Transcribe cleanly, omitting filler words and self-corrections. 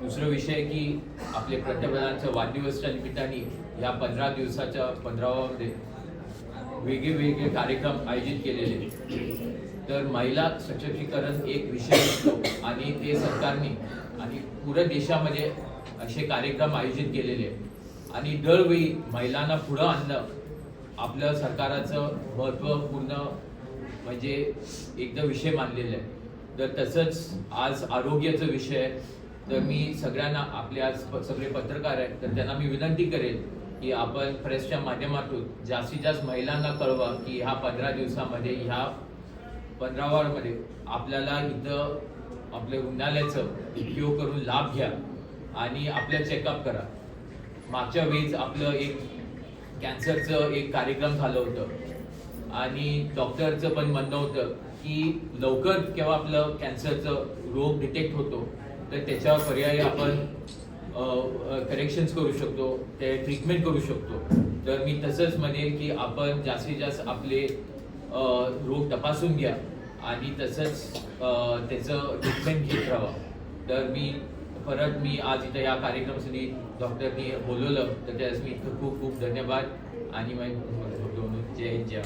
दुसरा विषय की आपले पंतप्रधानांच्या वाढदिवसाच्या निमित्ताने या 15 दिवसाच्या 15वामध्ये वेगळे कार्यक्रम आयोजित केलेले. तर महिला सशक्तीकरण एक विषय असतो आणि ते सरकारने आणि पुऱ्या देशामध्ये असे कार्यक्रम आयोजित केलेले आणि दरवेळी महिलांना पुढं आणणं आपल्या सरकाराचं महत्त्वपूर्ण म्हणजे एकदा विषय मानलेला आहे. तर तसंच आज आरोग्याचा विषय. तर मी सगळ्यांना आपले आज सगळे पत्रकार आहेत तर त्यांना मी विनंती करेल की आपण प्रेसच्या माध्यमातून जास्तीत जास्त महिलांना कळवा की ह्या 15 दिवसामध्ये ह्या 15वामध्ये आपल्याला इथं आपल्या रुग्णालयाचं उपयोग करून लाभ घ्या आणि आपलं चेकअप करा. मागच्या वेळेस आपलं एक कॅन्सरचं एक कार्यक्रम झालं होतं आणि डॉक्टरचं पण म्हणणं होतं की लवकर केव्हा आपलं कॅन्सरचं रोग डिटेक्ट होतो तर त्याच्यावर पर्याय आपण करेक्शन्स करू शकतो, ते ट्रीटमेंट करू शकतो. तर मी तसंच म्हणेल की आपण जास्तीत जास्त आपले रोग तपासून घ्या आणि तसंच त्याचं ट्रीटमेंट घेत राहा. तर मी आज इथं या कार्यक्रमासाठी डॉक्टरनी बोलवलं तर त्यास मी खूप खूप धन्यवाद आणि जय हिंद जय